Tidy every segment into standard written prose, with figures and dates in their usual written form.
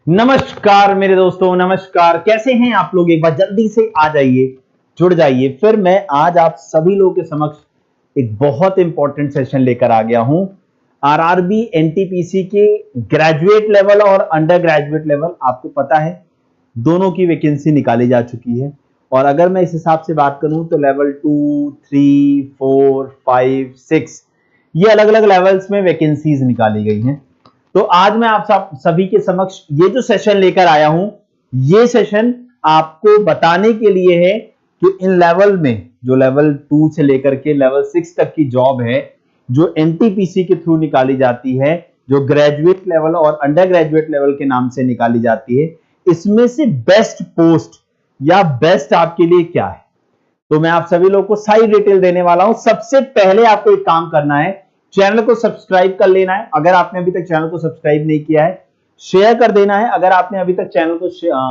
नमस्कार मेरे दोस्तों, नमस्कार। कैसे हैं आप लोग? एक बार जल्दी से आ जाइए, जुड़ जाइए। फिर मैं आज आप सभी लोगों के समक्ष एक बहुत इंपॉर्टेंट सेशन लेकर आ गया हूं। आरआरबी एनटीपीसी के ग्रेजुएट लेवल और अंडर ग्रेजुएट लेवल, आपको पता है दोनों की वैकेंसी निकाली जा चुकी है। और अगर मैं इस हिसाब से बात करूं तो लेवल 2, 3, 4, 5, 6 ये अलग अलग लेवल्स में वैकेंसीज निकाली गई हैं। तो आज मैं आप सभी के समक्ष ये जो सेशन लेकर आया हूं, ये सेशन आपको बताने के लिए है कि इन लेवल में, जो लेवल 2 से लेकर के लेवल 6 तक की जॉब है, जो एनटीपीसी के थ्रू निकाली जाती है, जो ग्रेजुएट लेवल और अंडर ग्रेजुएट लेवल के नाम से निकाली जाती है, इसमें से बेस्ट पोस्ट या बेस्ट आपके लिए क्या है। तो मैं आप सभी लोगों को सारी डिटेल देने वाला हूं। सबसे पहले आपको एक काम करना है, चैनल को सब्सक्राइब कर लेना है। अगर आपने अभी तक चैनल को सब्सक्राइब नहीं किया है, शेयर कर देना है। अगर आपने अभी तक चैनल को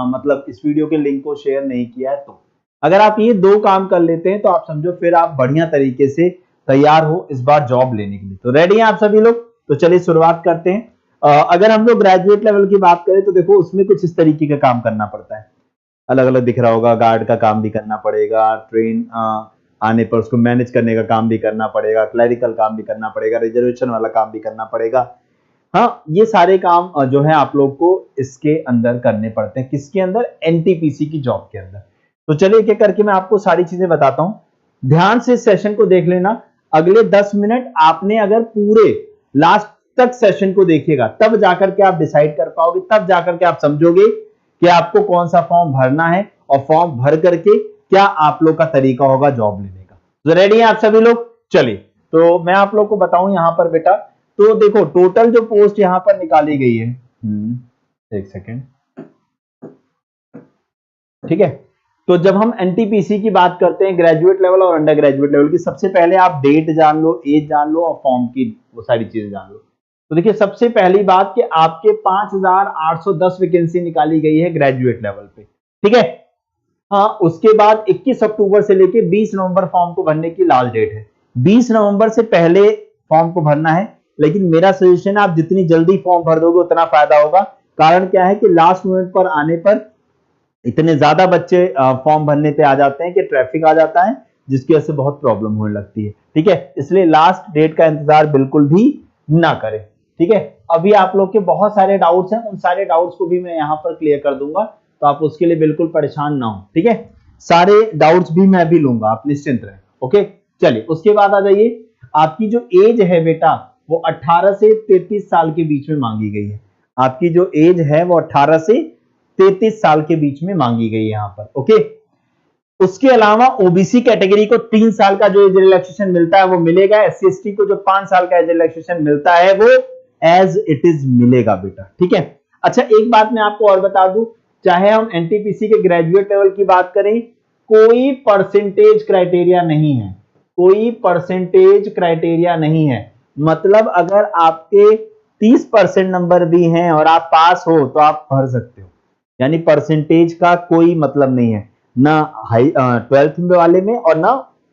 मतलब इस वीडियो के लिंक को शेयर नहीं किया है, तो अगर आप ये दो काम कर लेते हैं तो आप समझो फिर आप बढ़िया तरीके से तैयार हो इस बार जॉब लेने के लिए। तो रेडी हैं आप सभी लोग? तो चलिए शुरुआत करते हैं। अगर हम लोग ग्रेजुएट लेवल की बात करें तो देखो उसमें कुछ इस तरीके का काम करना पड़ता है। अलग अलग दिख रहा होगा, गार्ड का काम भी करना पड़ेगा, ट्रेन आने पर उसको मैनेज करने का काम भी करना पड़ेगा, क्लरिकल काम भी करना पड़ेगा, रिजर्वेशन वाला काम भी करना पड़ेगा। हाँ, ये सारे काम जो है आप लोग को इसके अंदर करने पड़ते हैं। किसके अंदर? एनटीपीसी की जॉब के अंदर। तो चलिए एक एक करके मैं आपको सारी चीजें बताता हूं। ध्यान से इस सेशन को देख लेना। अगले 10 मिनट आपने अगर पूरे लास्ट तक सेशन को देखिएगा, तब जाकर के आप डिसाइड कर पाओगे, तब जाकर के आप समझोगे कि आपको कौन सा फॉर्म भरना है और फॉर्म भर करके क्या आप लोग का तरीका होगा जॉब लेने का। तो रेडी हैं आप सभी लोग? चलिए तो मैं आप लोग को बताऊं यहां पर बेटा। तो देखो टोटल जो पोस्ट यहां पर निकाली गई है, एक सेकेंड, ठीक है। तो जब हम एनटीपीसी की बात करते हैं ग्रेजुएट लेवल और अंडर ग्रेजुएट लेवल की, सबसे पहले आप डेट जान लो, एज जान लो और फॉर्म की वो सारी चीजें जान लो। तो देखिए सबसे पहली बात कि आपके 5810 वैकेंसी निकाली गई है ग्रेजुएट लेवल पे, ठीक है। हाँ, उसके बाद 21 अक्टूबर से लेके 20 नवंबर फॉर्म को भरने की लास्ट डेट है। 20 नवंबर से पहले फॉर्म को भरना है, लेकिन मेरा सजेशन है आप जितनी जल्दी फॉर्म भर दोगे उतना फायदा होगा। कारण क्या है कि लास्ट मिनट पर आने पर इतने ज्यादा बच्चे फॉर्म भरने पे आ जाते हैं कि ट्रैफिक आ जाता है, जिसकी वजह से बहुत प्रॉब्लम होने लगती है, ठीक है। इसलिए लास्ट डेट का इंतजार बिल्कुल भी ना करें, ठीक है। अभी आप लोग के बहुत सारे डाउट्स हैं, उन सारे डाउट्स को भी मैं यहाँ पर क्लियर कर दूंगा, तो आप उसके लिए बिल्कुल परेशान ना हो, ठीक है। सारे डाउट्स भी मैं भी लूंगा, आप निश्चिंत रहें, ओके। चलिए उसके बाद आ जाइए। आपकी जो एज है बेटा वो 18 से 33 साल के बीच में मांगी गई है। आपकी जो एज है वो 18 से 33 साल के बीच में मांगी गई है यहाँ पर, ओके। उसके अलावा ओबीसी कैटेगरी को 3 साल का जो एज रिलैक्सेशन मिलता है वो मिलेगा। एससी एसटी को जो 5 साल का एज रिलैक्सेशन मिलता है वो एज इट इज मिलेगा बेटा, ठीक है। अच्छा एक बात मैं आपको और बता दूं, चाहे हम एनटीपीसी के ग्रेजुएट लेवल की बात करें, कोई परसेंटेज क्राइटेरिया नहीं है, कोई परसेंटेज क्राइटेरिया नहीं है। मतलब अगर आपके 30% नंबर भी हैं और आप पास हो तो आप भर सकते हो, यानी परसेंटेज का कोई मतलब नहीं है, ना हाई 12th वाले में और ना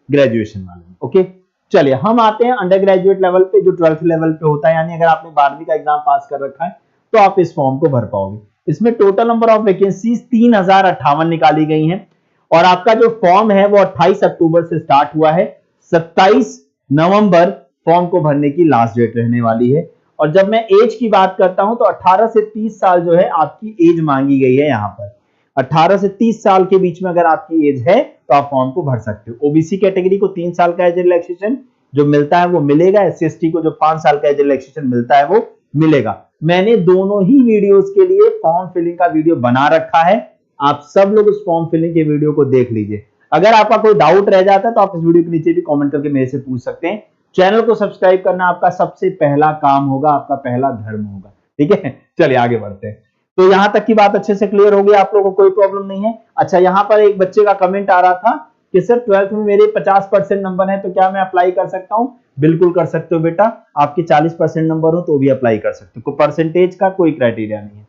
ग्रेजुएशन वाले में, ओके। चलिए हम आते हैं अंडर ग्रेजुएट लेवल पे, जो 12th लेवल पे होता है, यानी अगर आपने 12वीं का एग्जाम पास कर रखा है तो आप इस फॉर्म को भर पाओगे। इसमें टोटल नंबर ऑफ वैकेंसीज 3058 निकाली गई हैं और आपका जो फॉर्म है वो 28 अक्टूबर से स्टार्ट हुआ है। 27 नवंबर फॉर्म को भरने की लास्ट डेट रहने वाली है। और जब मैं एज की बात करता हूं तो 18 से 30 साल जो है आपकी एज मांगी गई है यहाँ पर। 18 से 30 साल के बीच में अगर आपकी एज है तो आप फॉर्म को भर सकते हो। ओबीसी कैटेगरी को 3 साल का एज रिलैक्सेशन जो मिलता है वो मिलेगा। एससी एसटी को जो 5 साल का एज रिलैक्सेशन मिलता है वो मिलेगा। मैंने दोनों ही वीडियोस के लिए फॉर्म फिलिंग का वीडियो बना रखा है, आप सब लोग उस फॉर्म फिलिंग के वीडियो को देख लीजिए। अगर आपका कोई डाउट रह जाता है तो आप इस वीडियो के नीचे भी कमेंट करके मेरे से पूछ सकते हैं। चैनल को सब्सक्राइब करना आपका सबसे पहला काम होगा, आपका पहला धर्म होगा, ठीक है। चलिए आगे बढ़ते हैं। तो यहां तक की बात अच्छे से क्लियर हो गई, आप लोगों को कोई प्रॉब्लम नहीं है। अच्छा यहां पर एक बच्चे का कमेंट आ रहा था कि सर 12th में मेरे 50% नंबर है तो क्या मैं अप्लाई कर सकता हूं? बिल्कुल कर सकते हो बेटा, आपके 40% नंबर हो तो भी अप्लाई कर सकते हो, परसेंटेज का कोई क्राइटेरिया नहीं है,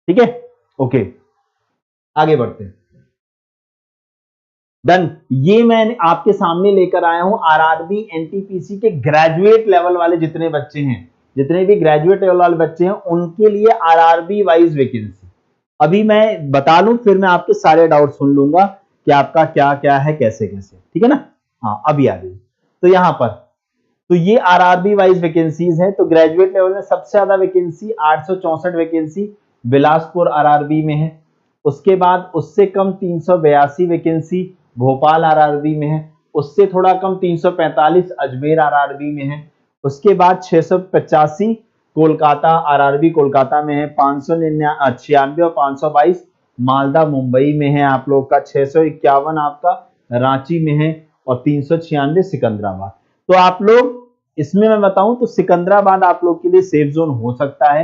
ठीक है, ओके। आगे बढ़ते हैं। डन। ये मैं आपके सामने लेकर आया हूं आरआरबी एनटीपीसी के ग्रेजुएट लेवल वाले जितने बच्चे हैं, जितने भी ग्रेजुएट लेवल वाले बच्चे हैं उनके लिए आरआरबी वाइज वैकेंसी अभी मैं बता लूं, फिर मैं आपके सारे डाउट सुन लूंगा कि आपका क्या क्या है, कैसे कैसे, ठीक है ना। हाँ अभी आ गई। तो यहां पर तो ये आरआरबी वाइज वैकेंसीज है। तो ग्रेजुएट लेवल में सबसे ज्यादा वैकेंसी 864 वैकेंसी बिलासपुर आरआरबी में है। उसके बाद उससे कम 382 वैकेंसी भोपाल आरआरबी में है। उससे थोड़ा कम 345 अजमेर आरआरबी में है। उसके बाद 685 कोलकाता आरआरबी कोलकाता में है। 596 और 522 मालदा मुंबई में है आप लोग का। 651 आपका रांची में है और 396 सिकंदराबाद। तो आप लोग इसमें मैं बताऊं तो सिकंदराबाद आप लोग के लिए सेफ जोन हो सकता है।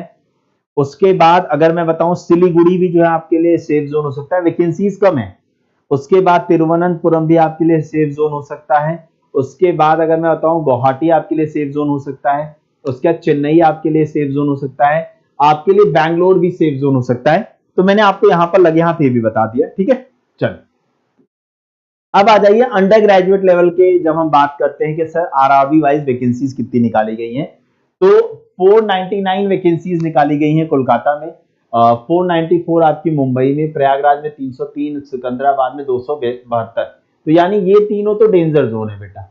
उसके बाद अगर मैं बताऊं सिलीगुड़ी भी जो है आपके लिए सेफ जोन हो सकता है, वैकेंसीज कम है। उसके बाद तिरुवनंतपुरम भी आपके लिए सेफ जोन हो सकता है। उसके बाद अगर मैं बताऊं गुवाहाटी आपके लिए सेफ जोन हो सकता है। उसके बाद चेन्नई आपके लिए सेफ जोन हो सकता है। आपके लिए बैंगलोर भी सेफ जोन हो सकता है। तो मैंने आपको यहां पर लगे हाथ ये भी बता दिया, ठीक है। चलो अब आ जाइए अंडर ग्रेजुएट लेवल के। जब हम बात करते हैं कि सर आरआरबी वाइज वैकेंसीज कितनी निकाली गई हैं, तो 499 वैकेंसीज निकाली गई हैं कोलकाता में, 494 आपकी मुंबई में, प्रयागराज में 303, सिकंदराबाद में 272। तो यानी ये तीनों तो डेंजर जोन है बेटा,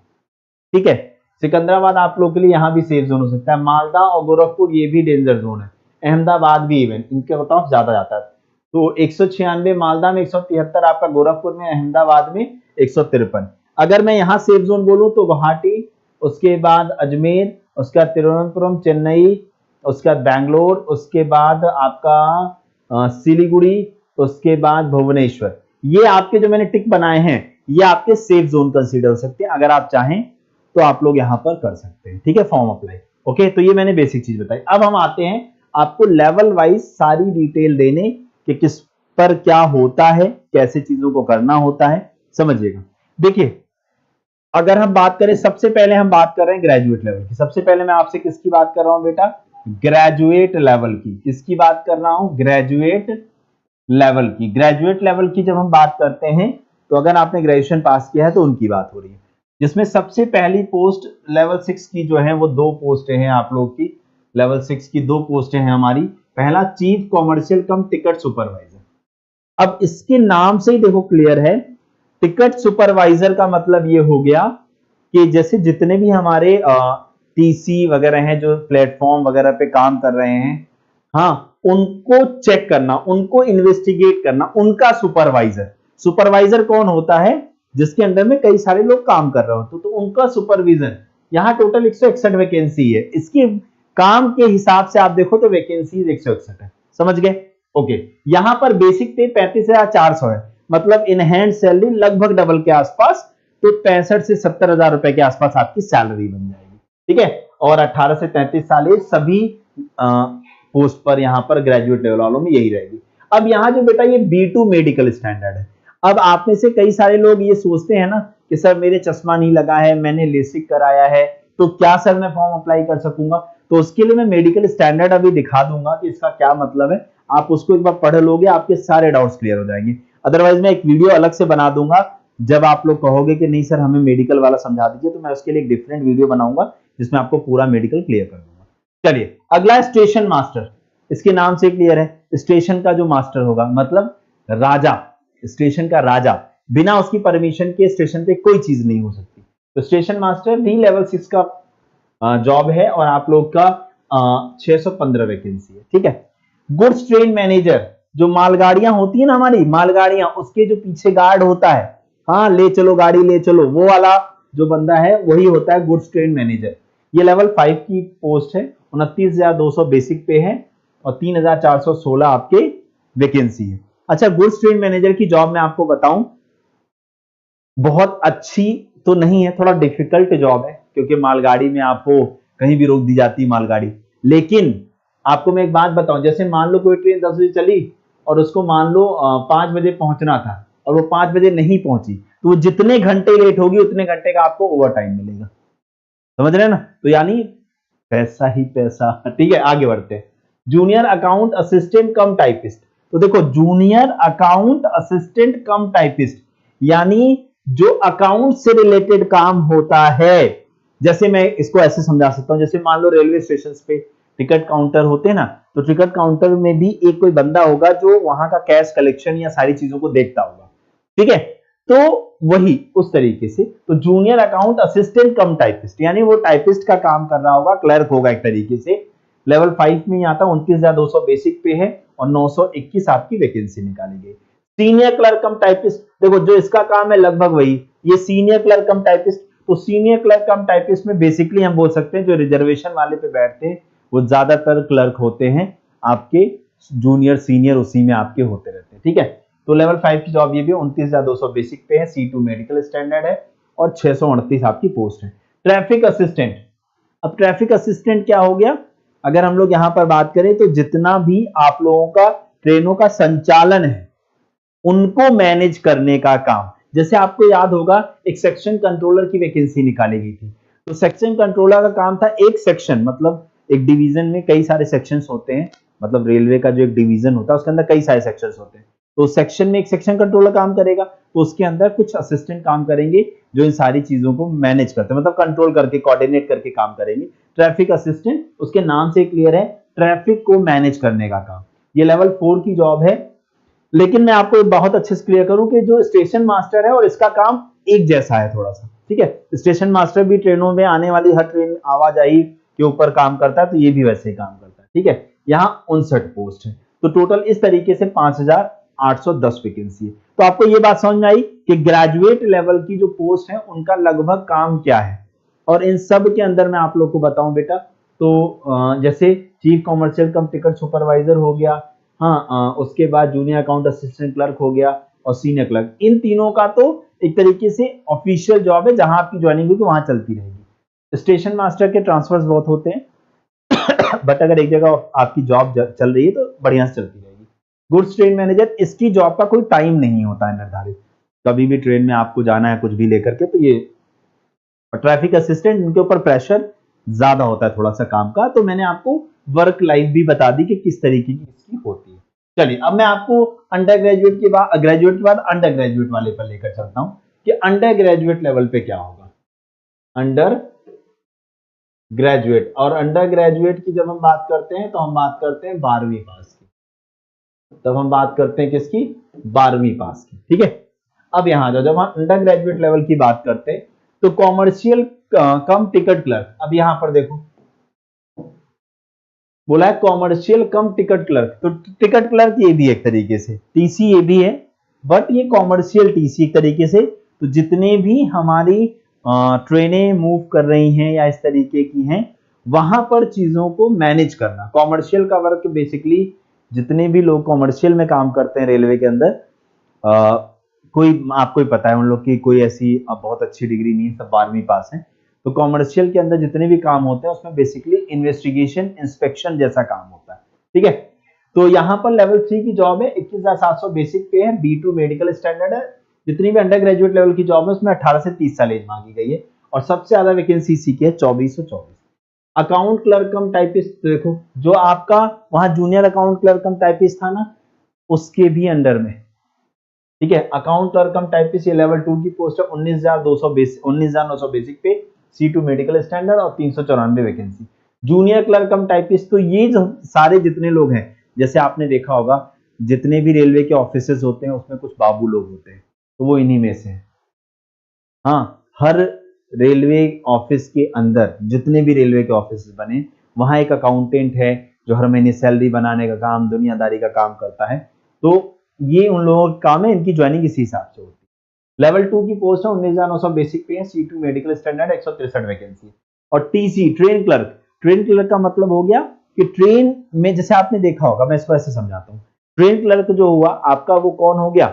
ठीक है। सिकंदराबाद आप लोग के लिए यहाँ भी सेफ जोन हो सकता है। मालदा और गोरखपुर ये भी डेंजर जोन है। अहमदाबाद भी इवन इनके कट ऑफ ज्यादा जाता है। तो 196 मालदा में, 173 आपका गोरखपुर में, अहमदाबाद में 153। अगर मैं यहाँ सेफ जोन बोलूं तो गुवाहाटी, उसके बाद अजमेर, उसके बाद तिरुवनंतपुरम, चेन्नई, उसके बाद बैंगलोर, उसके बाद आपका सिलीगुड़ी, उसके बाद भुवनेश्वर। ये आपके जो मैंने टिक बनाए हैं ये आपके सेफ जोन कंसीडर हो सकते हैं। अगर आप चाहें तो आप लोग यहां पर कर सकते हैं, ठीक है, फॉर्म अप्लाई। ओके, तो ये मैंने बेसिक चीज बताई। अब हम आते हैं आपको लेवल वाइज सारी डिटेल देने कि किस पर क्या होता है, कैसे चीजों को करना होता है, समझिएगा। देखिए अगर हम बात करें, सबसे पहले हम बात कर रहे हैं ग्रेजुएट लेवल की। सबसे पहले मैं आपसे किसकी बात कर रहा हूं बेटा? ग्रेजुएट लेवल की। किसकी बात कर रहा हूं? ग्रेजुएट लेवल की। ग्रेजुएट लेवल की जब हम बात करते हैं तो अगर आपने ग्रेजुएशन पास किया है तो उनकी बात हो रही है, जिसमें सबसे पहली पोस्ट लेवल 6 की जो है वो 2 पोस्टें हैं आप लोग की। लेवल 6 की 2 पोस्टें हैं हमारी। पहला chief commercial cum ticket supervisor. अब इसके नाम से ही देखो क्लियर है, टिकट सुपरवाइजर का मतलब ये हो गया कि जैसे जितने भी हमारे टीसी वगैरह हैं जो प्लेटफॉर्म वगैरह पे काम कर रहे हैं, हाँ, उनको चेक करना, उनको इन्वेस्टिगेट करना, उनका सुपरवाइजर। सुपरवाइजर कौन होता है? जिसके अंडर में कई सारे लोग काम कर रहे होते, तो उनका सुपरविजन। यहां टोटल 161 वैकेंसी है। इसके काम के हिसाब से आप देखो तो वैकेंसी 161 है, समझ गए? ओके, यहां पर बेसिक पे 35,400 है, मतलब इन हैंड सैलरी लगभग डबल के आसपास, तो 65 से 70 हजार रुपए के आसपास आपकी सैलरी बन जाएगी, ठीक है। और 18 से 33 साल ये सभी पोस्ट पर यहां पर ग्रेजुएट लेवल वालों में यही रहेगी। अब यहां जो बेटा ये B2 मेडिकल स्टैंडर्ड है। अब आप में से कई सारे लोग ये सोचते हैं ना कि सर मेरे चश्मा नहीं लगा है, मैंने लेसिक कराया है, तो क्या सर मैं फॉर्म अप्लाई कर सकूंगा? तो उसके लिए मैं मेडिकल स्टैंडर्ड अभी दिखा दूंगा कि इसका क्या मतलब है। आप उसको एक बार पढ़ लोगे, आपके सारे डाउट्स क्लियर हो जाएंगे। अदरवाइज मैं एक वीडियो अलग से बना दूंगा, जब आप लोग कहोगे कि नहीं सर हमें मेडिकल वाला समझा दीजिए, तो मैं उसके लिए एक डिफरेंट वीडियो बनाऊंगा जिसमें आपको पूरा मेडिकल क्लियर कर दूंगा। चलिए अगला स्टेशन मास्टर। इसके नाम से क्लियर है, स्टेशन का जो मास्टर होगा मतलब राजा, स्टेशन का राजा। बिना उसकी परमिशन के स्टेशन पे कोई चीज नहीं हो सकती। तो स्टेशन मास्टर भी लेवल 6 का जॉब है और आप लोग का 615 वैकेंसी है, ठीक है। गुड्स ट्रेन मैनेजर, जो मालगाड़ियां होती है ना हमारी मालगाड़ियां, उसके जो पीछे गार्ड होता है, हाँ ले चलो गाड़ी ले चलो, वो वाला जो बंदा है वही होता है गुड्स ट्रेन मैनेजर। ये लेवल 5 की पोस्ट है। 29,200 बेसिक पे है और 3,416 आपके वैकेंसी है। अच्छा, गुड्स ट्रेन मैनेजर की जॉब मैं आपको बताऊं, बहुत अच्छी तो नहीं है, थोड़ा डिफिकल्ट जॉब है, क्योंकि मालगाड़ी में आपको कहीं भी रोक दी जाती है मालगाड़ी। लेकिन आपको मैं एक बात बताऊं, जैसे मान लो कोई ट्रेन 10 बजे चली और उसको मान लो 5 बजे पहुंचना था और वो 5 बजे नहीं पहुंची, तो वो जितने घंटे लेट होगी उतने घंटे का आपको ओवर टाइम मिलेगा, समझ रहे हैं ना? तो यानी पैसा ही पैसा, ठीक है। आगे बढ़ते हैं। जूनियर अकाउंट असिस्टेंट कम टाइपिस्ट। तो देखो जूनियर अकाउंट असिस्टेंट कम टाइपिस्ट, यानी जो अकाउंट से रिलेटेड काम होता है जैसे मैं इसको ऐसे समझा सकता हूँ, जैसे मान लो रेलवे स्टेशन पे टिकट काउंटर होते हैं ना, तो टिकट काउंटर में भी एक कोई बंदा होगा जो वहां का कैश कलेक्शन या सारी चीजों को देखता होगा, ठीक है। तो वही उस तरीके से, तो जूनियर अकाउंट असिस्टेंट कम टाइपिस्ट, यानी वो टाइपिस्ट का काम कर रहा होगा, क्लर्क होगा एक तरीके से। लेवल 5 में आता 29,200 बेसिक पे है और 921 आपकी वैकेंसी निकाली गई। सीनियर क्लर्क कम टाइपिस्ट, देखो जो इसका काम है लगभग वही, ये सीनियर क्लर्क कम टाइपिस्ट। तो सीनियर क्लर्क कम टाइपिस्ट में बेसिकली हम बोल सकते हैं जो रिजर्वेशन वाले पे बैठते हैं वो ज्यादातर क्लर्क होते हैं आपके, जूनियर सीनियर उसी में आपके होते रहते हैं, ठीक है। तो लेवल 5 की जॉब ये भी 29,200 बेसिक पे है, C2 मेडिकल स्टैंडर्ड है और 638 आपकी पोस्ट है। ट्रैफिक असिस्टेंट, अब ट्रैफिक असिस्टेंट क्या हो गया, अगर हम लोग यहां पर बात करें तो जितना भी आप लोगों का ट्रेनों का संचालन है उनको मैनेज करने का काम। जैसे आपको याद होगा एक सेक्शन कंट्रोलर की वैकेंसी निकाली गई थी, तो सेक्शन कंट्रोलर का काम था एक सेक्शन, मतलब एक डिवीजन में कई सारे सेक्शंस होते हैं, मतलब रेलवे का जो एक डिवीजन होता है उसके अंदर कई सारे सेक्शंस होते हैं, तो सेक्शन में एक सेक्शन कंट्रोलर काम करेगा, तो उसके अंदर कुछ असिस्टेंट काम करेंगे जो इन सारी चीजों को मैनेज करते हैं, मतलब कंट्रोल करके कोऑर्डिनेट करके काम करेंगे। ट्रैफिक असिस्टेंट उसके नाम से क्लियर है, ट्रैफिक को मैनेज करने का काम। ये लेवल 4 की जॉब है। लेकिन मैं आपको बहुत अच्छे से क्लियर करूं कि जो स्टेशन मास्टर है और इसका काम एक जैसा है थोड़ा सा, ठीक है। स्टेशन मास्टर भी ट्रेनों में आने वाली हर ट्रेन आवाजाही के ऊपर काम करता है, तो ये भी वैसे ही काम करता है, ठीक है। यहाँ 59 पोस्ट है, तो टोटल इस तरीके से 5,810 वैकेंसी है। तो आपको ये बात समझ में आई कि ग्रेजुएट लेवल की जो पोस्ट है उनका लगभग काम क्या है, और इन सब के अंदर मैं आप लोग को बताऊं बेटा, तो जैसे chief commercial cum ticket supervisor हो गया, हाँ, उसके बाद जूनियर अकाउंट असिस्टेंट क्लर्क हो गया और सीनियर क्लर्क, इन तीनों का तो एक तरीके से ऑफिशियल जॉब है जहां आपकी ज्वाइनिंग होगी वहां चलती रहेगी। स्टेशन मास्टर के ट्रांसफर्स बहुत होते हैं बट अगर एक जगह आपकी जॉब चल रही है तो बढ़िया से चलती रहेगी। गुड्स ट्रेन मैनेजर, इसकी जॉब का कोई टाइम नहीं होता है निर्धारित, कभी भी ट्रेन में आपको जाना है कुछ भी लेकर के, तो ये। ट्रैफिक असिस्टेंट, इनके ऊपर प्रेशर ज्यादा होता है थोड़ा सा काम का, तो मैंने आपको वर्क लाइफ भी बता दी कि किस तरीके की इसकी होती है। चलिए अब मैं आपको अंडर ग्रेजुएट के बाद, ग्रेजुएट के बाद अंडर ग्रेजुएट वाले पर लेकर चलता हूं कि अंडर ग्रेजुएट लेवल पे क्या होगा। अंडर ग्रेजुएट, और अंडर ग्रेजुएट की जब हम बात करते हैं तो हम बात करते हैं 12वीं पास की, तब हम बात करते हैं किसकी, 12वीं पास की, ठीक है। अब यहां जाओ, जब हम अंडर ग्रेजुएट लेवल की बात करते हैं तो कॉमर्शियल कम टिकट क्लर्क, अब यहां पर देखो बोला है कॉमर्शियल कम टिकट क्लर्क, तो टिकट क्लर्क ये भी एक तरीके से टीसी ये भी है, बट ये कॉमर्शियल टीसी एक तरीके से। तो जितने भी हमारी ट्रेनें मूव कर रही हैं या इस तरीके की हैं वहां पर चीजों को मैनेज करना, कॉमर्शियल का वर्क बेसिकली जितने भी लोग कॉमर्शियल में काम करते हैं रेलवे के अंदर, कोई आपको ही पता है उन लोग की कोई ऐसी बहुत अच्छी डिग्री नहीं है, सब 12वीं पास है। तो कॉमर्शियल के अंदर जितने भी काम होते हैं उसमें बेसिकली इन्वेस्टिगेशन इंस्पेक्शन जैसा काम होता है, ठीक है। तो यहाँ पर लेवल 3 की जॉब है, 21,700 बेसिक पे है, B2 मेडिकल स्टैंडर्ड है। जितनी भी अंडर ग्रेजुएट लेवल की जॉब है उसमें 18 से 30 साल एज मांगी गई है, और सबसे ज्यादा वैकेंसी इसी की है 2424। अकाउंट क्लर्क कम टाइपिस्ट, देखो जो आपका वहां जूनियर अकाउंट क्लर्क कम टाइपिस्ट था ना, उसके भी अंडर में, ठीक है। अकाउंट क्लर्क कम टाइपिस्ट ये लेवल 2 की पोस्ट है, 19,900 बेसिक पे, C2 मेडिकल स्टैंडर्ड और 394 वैकेंसी। जूनियर क्लर्क कम टाइपिस्ट, तो ये जो सारे जितने लोग हैं, जैसे आपने देखा होगा जितने भी रेलवे के ऑफिसेस होते हैं उसमें कुछ बाबू लोग होते हैं, तो वो इन्हीं में से हैं। हाँ, हर रेलवे ऑफिस के अंदर जितने भी रेलवे के ऑफिस बने वहां एक अकाउंटेंट है जो हर महीने सैलरी बनाने का काम, दुनियादारी का काम करता है, तो ये उन लोगों का काम है, इनकी ज्वाइनिंग इसी हिसाब से होती है। लेवल 2 की पोस्ट है, 19,900 बेसिक पे है, C2 मेडिकल स्टैंडर्ड, 163 वैकेंसी। और TC train clerk, train clerk का मतलब हो गया कि ट्रेन में, जैसे आपने देखा होगा, मैं इसको ऐसे समझाता हूँ, ट्रेन क्लर्क जो हुआ आपका वो कौन हो गया,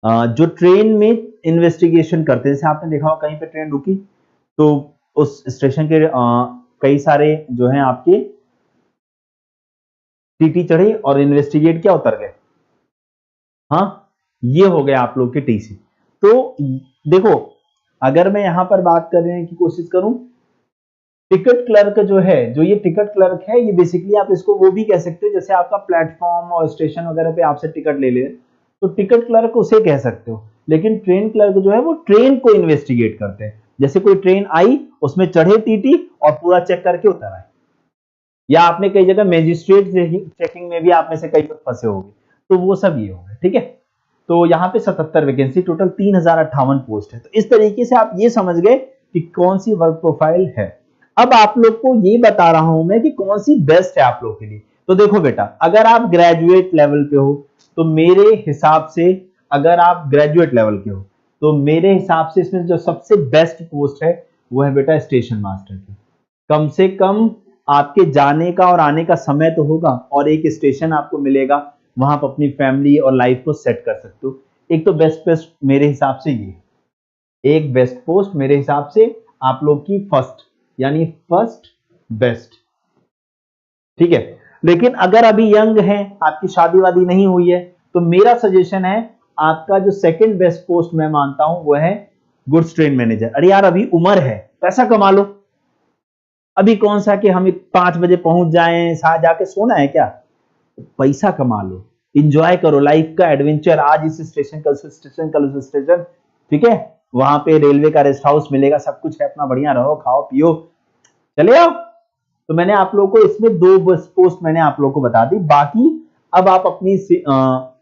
जो ट्रेन में इन्वेस्टिगेशन करते हैं। जैसे आपने देखा होगा कहीं पे ट्रेन रुकी तो उस स्टेशन के कई सारे जो हैं आपके टीटी चढ़े और इन्वेस्टिगेट किया, उतर गए, हाँ, ये हो गया आप लोग के टीसी। तो देखो अगर मैं यहां पर बात करने की कोशिश करूं, टिकट क्लर्क जो है, जो ये टिकट क्लर्क है, ये बेसिकली आप इसको वो भी कह सकते हो, जैसे आपका प्लेटफॉर्म और स्टेशन वगैरह पे आपसे टिकट ले ले तो टिकट क्लर्क उसे कह सकते हो। लेकिन ट्रेन क्लर्क जो है वो ट्रेन को इन्वेस्टिगेट करते हैं, जैसे कोई ट्रेन आई, उसमें चढ़े टीटी और पूरा चेक करके उतर आए। या आपने कई जगह मैजिस्ट्रेट चेकिंग में भी आप में से कई लोग फंसे होंगे, तो वो सब ये हो गए, ठीक है। तो यहाँ पे 77 वैकेंसी, टोटल 3058 पोस्ट है। तो इस तरीके से आप ये समझ गए कि कौन सी वर्क प्रोफाइल है। अब आप लोग को ये बता रहा हूं मैं कि कौन सी बेस्ट है आप लोग के लिए। तो देखो बेटा, अगर आप ग्रेजुएट लेवल पे हो तो मेरे हिसाब से, अगर आप ग्रेजुएट लेवल के हो तो मेरे हिसाब से इसमें जो सबसे बेस्ट पोस्ट है वो है बेटा स्टेशन मास्टर की। कम से कम आपके जाने का और आने का समय तो होगा और एक स्टेशन आपको मिलेगा, वहां पर अपनी फैमिली और लाइफ को सेट कर सकते हो। एक तो बेस्ट पोस्ट मेरे हिसाब से ये, एक बेस्ट पोस्ट मेरे हिसाब से आप लोग की फर्स्ट, यानी फर्स्ट बेस्ट, ठीक है। लेकिन अगर अभी यंग है, आपकी शादी वादी नहीं हुई है, तो मेरा सजेशन है आपका जो सेकंड बेस्ट पोस्ट मैं मानता हूं वो है गुड्स ट्रेन मैनेजर। अरे यार अभी उम्र है, पैसा कमा लो। अभी कौन सा कि हम 5 बजे पहुंच जाएं, साथ जाके सोना है क्या? पैसा कमा लो, इंजॉय करो लाइफ का एडवेंचर। आज इस स्टेशन, कल उस स्टेशन, कल उस स्टेशन, ठीक है। वहां पे रेलवे का रेस्ट हाउस मिलेगा, सब कुछ है, अपना बढ़िया रहो, खाओ पियो, चले आओ। तो मैंने आप लोगों को इसमें 2 पोस्ट मैंने आप लोगों को बता दी। बाकी अब आप अपनी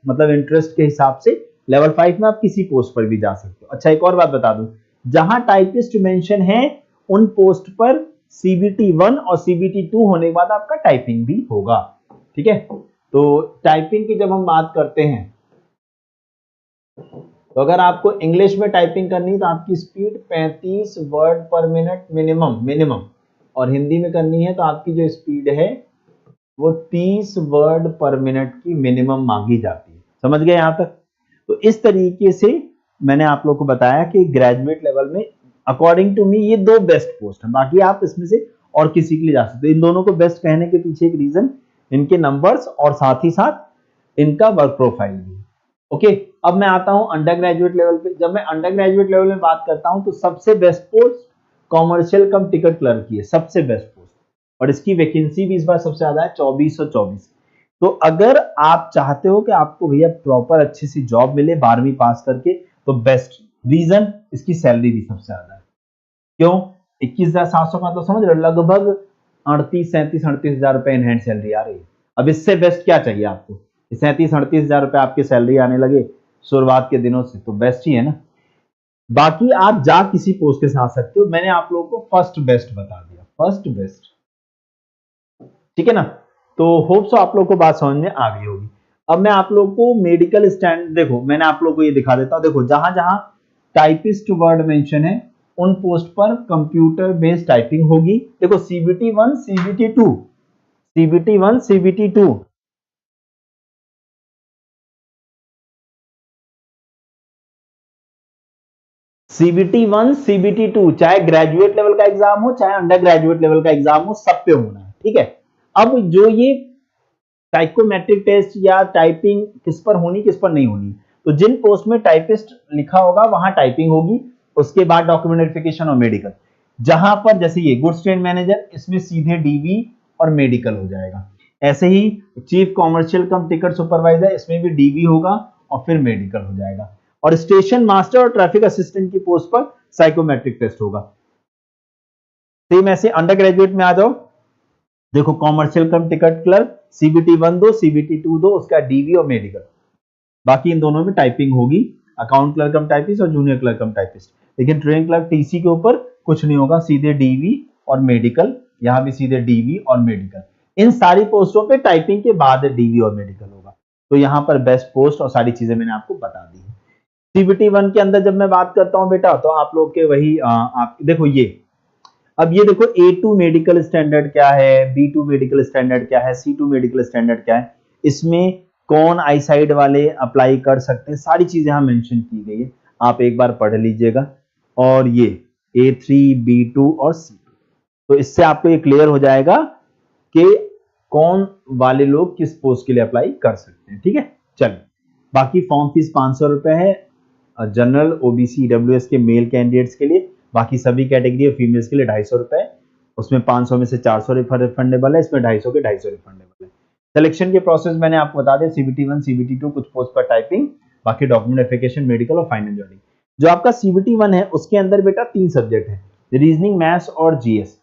मतलब इंटरेस्ट के हिसाब से लेवल 5 में आप किसी पोस्ट पर भी जा सकते हो। अच्छा, एक और बात बता दूं, जहां टाइपिस्ट मेंशन है उन पोस्ट पर CBT 1 और CBT 2 होने के बाद आपका टाइपिंग भी होगा, ठीक है। तो टाइपिंग की जब हम बात करते हैं, तो अगर आपको इंग्लिश में टाइपिंग करनी है तो आपकी स्पीड 35 वर्ड पर मिनट मिनिमम, और हिंदी में करनी है तो आपकी जो स्पीड है वो 30 वर्ड पर मिनट की मिनिमम मांगी जाती है। समझ गए यहां तक? तो इस तरीके से मैंने आप लोग को बताया कि ग्रेजुएट लेवल में अकॉर्डिंग टू मी ये 2 बेस्ट पोस्ट है। बाकी आप इसमें से और किसी के लिए जा सकते हो। इन दोनों को बेस्ट कहने के पीछे एक रीजन इनके नंबर्स और साथ ही साथ इनका वर्क प्रोफाइल भी। ओके, अब मैं आता हूं अंडर ग्रेजुएट लेवल पे। जब मैं अंडर ग्रेजुएट लेवल में बात करता हूं तो सबसे best post commercial cum ticket clerk की है, सबसे बेस्ट पोस्ट, और इसकी वैकेंसी भी इस बार सबसे ज्यादा है, 2424। तो अगर आप चाहते हो कि आपको भैया प्रॉपर अच्छी सी जॉब मिले 12वीं पास करके, तो बेस्ट रीजन इसकी सैलरी भी सबसे ज्यादा है। क्यों? 21,700 का तो समझ रहे हो, लगभग 38-37-38 हजार रुपए इन हैंड सैलरी आ रही है। अब इससे बेस्ट क्या चाहिए आपको? 37-38 हजार रुपए आपकी सैलरी आने लगे शुरुआत के दिनों से, तो बेस्ट ही है ना। बाकी आप जा किसी पोस्ट के साथ सकते हो, मैंने आप लोगों को फर्स्ट बेस्ट बता दिया, फर्स्ट बेस्ट, ठीक है ना। तो होप सो आप लोगों को बात समझ में आ गई होगी। अब मैं आप लोगों को मेडिकल स्टैंड, देखो मैंने आप लोगों को ये दिखा देता हूं। देखो जहां जहां टाइपिस्ट वर्ड मेंशन है उन पोस्ट पर कंप्यूटर बेस्ड टाइपिंग होगी। देखो CBT 1, CBT 2, CBT 1, CBT 2, CBT 1, CBT 2, चाहे ग्रेजुएट लेवल का एग्जाम हो चाहे अंडर ग्रेजुएट लेवल का एग्जाम हो, सब पे होना है, ठीक है। अब जो ये साइकोमेट्रिक टेस्ट या टाइपिंग किस पर होनी किस पर नहीं होनी, तो जिन पोस्ट में टाइपिस्ट लिखा होगा वहां टाइपिंग होगी, उसके बाद डॉक्यूमेंट वेरिफिकेशन और मेडिकल। जहां पर जैसे ये गुड्स ट्रेन मैनेजर, इसमें सीधे DV और मेडिकल हो जाएगा। ऐसे ही chief commercial cum ticket supervisor, इसमें भी DV होगा और फिर मेडिकल हो जाएगा। और स्टेशन मास्टर और ट्रैफिक असिस्टेंट की पोस्ट पर साइकोमेट्रिक टेस्ट होगा। सेम ऐसे अंडर ग्रेजुएट में आ जाओ, देखो commercial cum ticket clerk CBT 1 दो, CBT 2 दो, उसका DV और मेडिकल। बाकी इन दोनों में टाइपिंग होगी, अकाउंट क्लर्क कम टाइपिस्ट और जूनियर क्लर्क कम टाइपिस्ट। लेकिन ट्रेन क्लर्क TC के ऊपर कुछ नहीं होगा, सीधे DV और मेडिकल, यहां भी सीधे DV और मेडिकल। इन सारी पोस्टों पे टाइपिंग के बाद DV और मेडिकल होगा। तो यहाँ पर बेस्ट पोस्ट और सारी चीजें मैंने आपको बता दी है। CBT 1 के अंदर जब मैं बात करता हूं बेटा, तो आप लोग के वही आप देखो ये, अब ये देखो A2 मेडिकल स्टैंडर्ड क्या है, B2 मेडिकल स्टैंडर्ड क्या है, C2 मेडिकल स्टैंडर्ड क्या है, इसमें कौन आई साइड वाले अप्लाई कर सकते हैं, सारी चीजें यहां मेंशन की गई है, आप एक बार पढ़ लीजिएगा। और ये A3, B2 और C2, तो इससे आपको ये क्लियर हो जाएगा कि कौन वाले लोग किस पोस्ट के लिए अप्लाई कर सकते हैं, ठीक है। चलिए, बाकी फॉर्म फीस 500 रुपए है जनरल, OBC, EWS के मेल कैंडिडेट्स के लिए। बाकी सभी कैटेगरी फीमेल्स के लिए 250 रुपए है, उसमें 500 में से 400 रिफंडेबल है, इसमें 250 के 250 रिफंडेबल है। सिलेक्शन के प्रोसेस मैंने आपको बता दिया, CBT 1, CBT 2 कुछ पोस्ट पर टाइपिंग, बाकी डॉक्यूमेंट वेरिफिकेशन, मेडिकल और फाइनल जॉइनिंग। जो आपका CBT 1 है उसके अंदर बेटा 3 सब्जेक्ट है, रीजनिंग, मैथ्स और जीएस।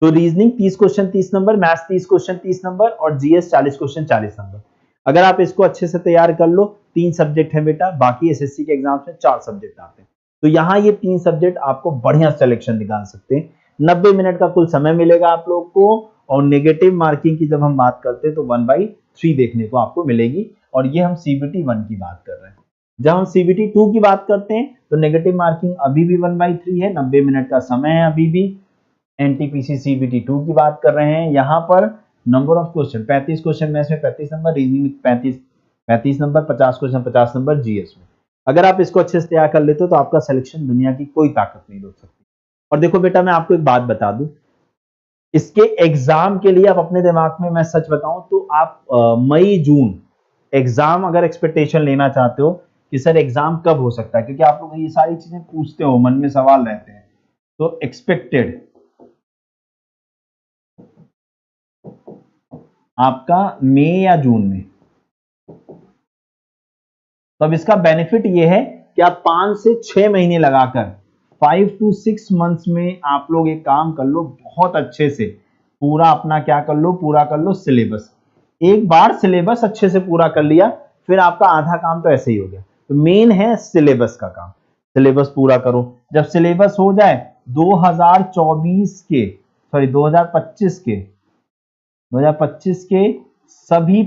तो reasoning 30 question 30 number, maths 30 question 30 number और जीएस 40 क्वेश्चन 40 नंबर। अगर आप इसको अच्छे से तैयार कर लो, 3 सब्जेक्ट है बेटा, बाकी एसएससी के एग्जाम्स में 4 सब्जेक्ट आते हैं। तो यहाँ ये 3 सब्जेक्ट आपको बढ़िया सिलेक्शन निकाल सकते हैं। 90 मिनट का कुल समय मिलेगा आप लोग को, और नेगेटिव मार्किंग की जब हम बात करते हैं तो 1/3 देखने को आपको मिलेगी, और ये हम CBT 1 की बात कर रहे हैं। जब हम CBT 2 की बात करते हैं तो नेगेटिव मार्किंग अभी भी 1/3 है, 90 मिनट का समय है अभी भी। NTPC CBT 2 की बात कर रहे हैं, यहाँ पर number of question 35 question, maths में 35 नंबर, रीजनिंग में 35 नंबर, 50 क्वेश्चन 50 नंबर जीएस में। अगर आप इसको अच्छे से तैयार कर लेते हो तो आपका सिलेक्शन दुनिया की कोई ताकत नहीं रोक सकती। और देखो बेटा, मैं आपको एक बात बता दूं, इसके एग्जाम के लिए आप अपने दिमाग में, मैं सच बताऊं तो आप मई जून एग्जाम अगर एक्सपेक्टेशन लेना चाहते हो कि सर एग्जाम कब हो सकता है, क्योंकि आप लोग ये सारी चीजें पूछते हो, मन में सवाल रहते हैं, तो एक्सपेक्टेड आपका मई या जून में। तो अब इसका बेनिफिट ये है कि आप 5 से 6 महीने लगाकर 5 to 6 मंथ्स में आप लोग एक काम कर लो, बहुत अच्छे से पूरा अपना क्या कर लो, पूरा कर लो सिलेबस। एक बार सिलेबस अच्छे से पूरा कर लिया, फिर आपका आधा काम तो ऐसे ही हो गया। तो मेन है सिलेबस का काम, सिलेबस पूरा करो। जब सिलेबस हो जाए 2024 के, सॉरी 2025 के सभी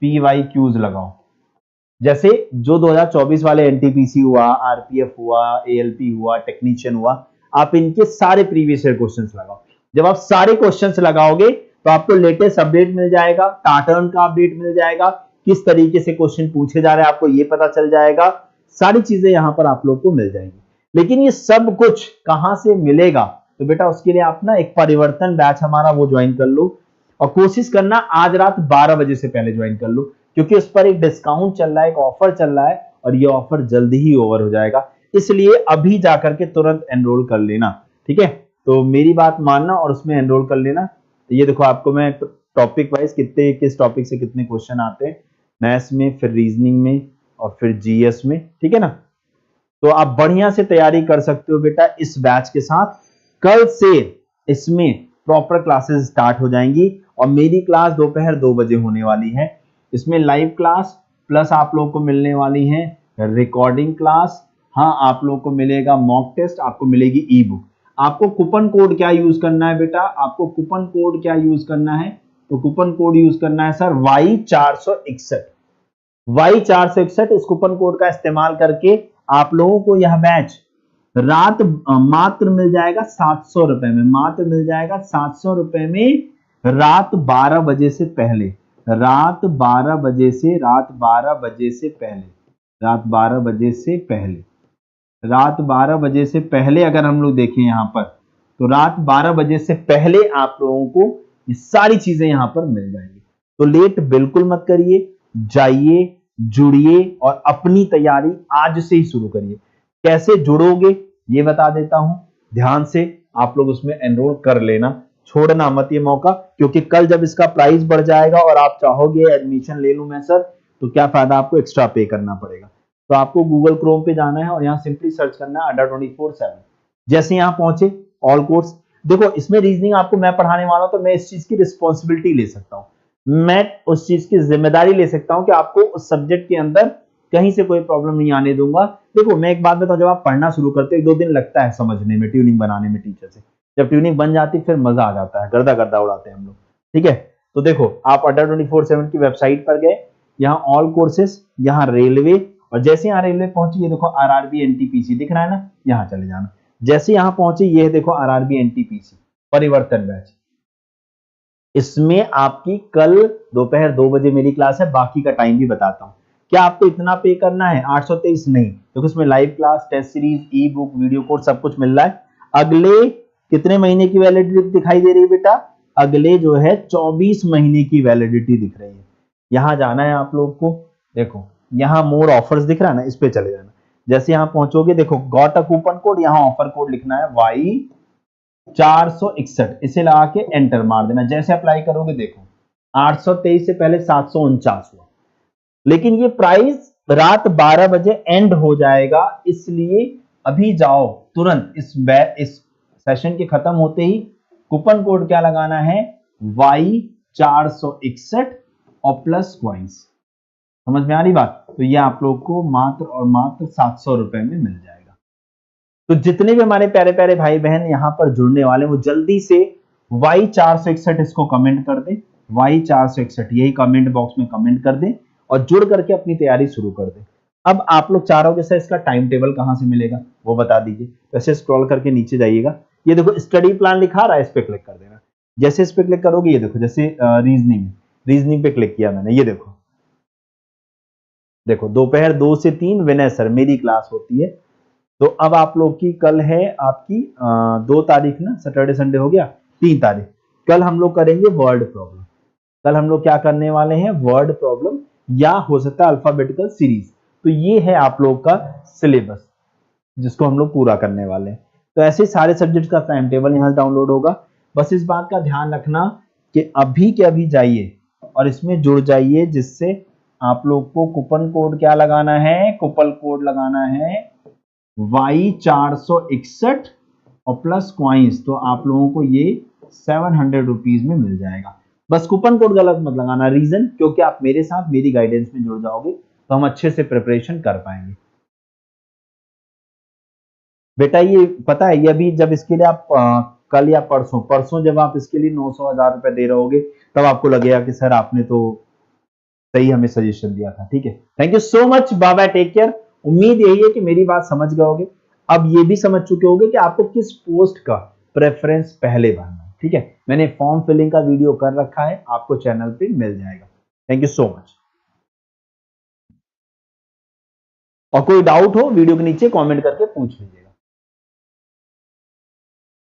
PYQs लगाओ। जैसे जो 2024 वाले NTPC हुआ, RPF हुआ, ALP हुआ, टेक्नीशियन हुआ, आप इनके सारे प्रीवियस ईयर क्वेश्चंस लगाओ। जब आप सारे क्वेश्चंस लगाओगे तो आपको लेटेस्ट अपडेट मिल जाएगा, पैटर्न का अपडेट मिल जाएगा, किस तरीके से क्वेश्चन पूछे जा रहे हैं आपको ये पता चल जाएगा, सारी चीजें यहां पर आप लोग को मिल जाएंगी। लेकिन ये सब कुछ कहां से मिलेगा, तो बेटा उसके लिए आप ना एक परिवर्तन बैच हमारा वो ज्वाइन कर लो, और कोशिश करना आज रात 12 बजे से पहले ज्वाइन कर लो, क्योंकि उस पर एक डिस्काउंट चल रहा है, एक ऑफर चल रहा है, और ये ऑफर जल्दी ही ओवर हो जाएगा। इसलिए अभी जाकर के तुरंत एनरोल कर लेना, ठीक है। तो मेरी बात मानना और उसमें एनरोल कर लेना। ये देखो आपको मैं टॉपिक वाइज किस टॉपिक से कितने क्वेश्चन आते हैं, मैथ्स में, फिर रीजनिंग में, और फिर जीएस में, ठीक है ना। तो आप बढ़िया से तैयारी कर सकते हो बेटा इस बैच के साथ। कल से इसमें प्रॉपर क्लासेस स्टार्ट हो जाएंगी, और मेरी क्लास दोपहर 2 बजे होने वाली है। इसमें लाइव क्लास प्लस आप लोगों को मिलने वाली है रिकॉर्डिंग क्लास। हाँ, आप लोगों को मिलेगा मॉक टेस्ट, आपको मिलेगी ई बुक। आपको कूपन कोड क्या यूज करना है बेटा, आपको कूपन कोड क्या यूज करना है, तो कूपन कोड यूज करना है सर Y461। Y461 इस कूपन कोड का इस्तेमाल करके आप लोगों को यह बैच रात मात्र मिल जाएगा 700 रुपए में, मात्र मिल जाएगा 700 रुपए में, रात 12 बजे से पहले, रात 12 बजे से पहले अगर हम लोग देखें यहां पर, तो रात 12 बजे से पहले आप लोगों को ये सारी चीजें यहां पर मिल जाएंगी। तो लेट बिल्कुल मत करिए, जाइए, जुड़िए, और अपनी तैयारी आज से ही शुरू करिए। कैसे जुड़ोगे ये बता देता हूं, ध्यान से आप लोग उसमें एनरोल कर लेना, छोड़ना मत ये मौका, क्योंकि कल जब इसका प्राइस बढ़ जाएगा और आप चाहोगे एडमिशन ले लूं मैं सर, तो क्या फायदा, आपको एक्स्ट्रा पे करना पड़ेगा। तो आपको गूगल क्रोम पे जाना है और यहाँ सिंपली सर्च करना है Adda24/7। जैसे यहाँ पहुंचे ऑल कोर्स, देखो इसमें रीजनिंग आपको मैं पढ़ाने वाला हूं, तो मैं इस चीज की रिस्पॉन्सिबिलिटी ले सकता हूं, मैं उस चीज की जिम्मेदारी ले सकता हूं कि आपको उस सब्जेक्ट के अंदर कहीं से कोई प्रॉब्लम नहीं आने दूंगा। देखो मैं एक बात बताऊं, जब आप पढ़ना शुरू करते हो 1-2 दिन लगता है समझने में, ट्यूनिंग बनाने में टीचर से, जब ट्यूनिंग बन जाती फिर मजा आ जाता है, गर्दा गर्दा उड़ाते हैं हम लोग, ठीक है। तो देखो आप Adda24/7 की वेबसाइट पर गए, यहाँ ऑल कोर्सेस, यहाँ रेलवे, और जैसे यहाँ रेलवे पहुंचे ये देखो RRB NTPC दिख रहा है ना, यहाँ चले जाना। जैसे यहाँ पहुंचे ये देखो RRB NTPC परिवर्तन बैच, इसमें आपकी कल दोपहर 2 बजे मेरी क्लास है, बाकी का टाइम भी बताता हूं। क्या आपको इतना पे करना है 823? नहीं, क्योंकि इसमें live class, test series, e book, video course सब कुछ मिल रहा है। अगले कितने महीने की वैलिडिटी दिखाई दे रही है बेटा, अगले जो है 24 महीने की वैलिडिटी दिख रही है। यहां जाना है आप लोग को, देखो यहाँ मोर ऑफर्स दिख रहा है ना, इस पे चले जाना। जैसे यहाँ पहुंचोगे देखो गॉट अ कूपन कोड, यहाँ ऑफर कोड लिखना है Y461, इसे लगा के एंटर मार देना। जैसे अप्लाई करोगे देखो 823 से पहले 749 हुआ, लेकिन ये प्राइस रात 12 बजे एंड हो जाएगा, इसलिए अभी जाओ तुरंत इस सेशन के खत्म होते ही कूपन कोड क्या लगाना है, Y461 और प्लस क्वाइंस। समझ में आ रही बात? तो ये आप लोग को मात्र और मात्र 700 रुपए में मिल जाएगा। तो जितने भी हमारे प्यारे प्यारे भाई बहन यहां पर जुड़ने वाले वो जल्दी से Y461 इसको कमेंट कर दे, Y461 यही कमेंट बॉक्स में कमेंट कर दे और जुड़ करके अपनी तैयारी शुरू कर दे। अब आप लोग चाहोगे सर इसका टाइम टेबल कहां से मिलेगा वो बता दीजिए। वैसे स्क्रॉल करके नीचे जाइएगा, ये देखो स्टडी प्लान लिखा रहा है, इस पे क्लिक कर देना। जैसे इस पे क्लिक करोगे ये देखो, जैसे रीजनिंग पे क्लिक किया मैंने, ये देखो दोपहर 2 से 3 विनय सर मेरी क्लास होती है। तो अब आप लोग की कल है आपकी 2 तारीख ना, सैटरडे संडे हो गया, 3 तारीख। कल हम लोग करेंगे वर्ड प्रॉब्लम। कल हम लोग क्या करने वाले हैं, वर्ड प्रॉब्लम, या हो सकता है अल्फाबेटिकल सीरीज। तो ये है आप लोग का सिलेबस जिसको हम लोग पूरा करने वाले हैं। तो ऐसे सारे सब्जेक्ट का टाइम टेबल यहाँ डाउनलोड होगा। बस इस बात का ध्यान रखना कि अभी के अभी जाइए और इसमें जुड़ जाइए, जिससे आप लोग को कूपन कोड क्या लगाना है, कूपन कोड लगाना है Y461 और प्लस क्वाइंस। तो आप लोगों को ये 700 रुपीज में मिल जाएगा। बस कूपन कोड गलत मत लगाना, रीजन क्योंकि आप मेरे साथ मेरी गाइडेंस में जुड़ जाओगे तो हम अच्छे से प्रिपरेशन कर पाएंगे। बेटा ये पता है, ये अभी जब इसके लिए आप कल या परसों जब आप इसके लिए 900,000 रुपए दे रहे होगे तब आपको लगेगा कि सर आपने तो सही हमें सजेशन दिया था। ठीक है, thank you so much, bye bye, take care. उम्मीद यही है कि मेरी बात समझ गए होगे। अब ये भी समझ चुके होंगे कि आपको किस पोस्ट का प्रेफरेंस पहले भरना है। ठीक है, मैंने फॉर्म फिलिंग का वीडियो कर रखा है, आपको चैनल पे मिल जाएगा। Thank you so much. और कोई डाउट हो वीडियो के नीचे कमेंट करके पूछ लीजिए।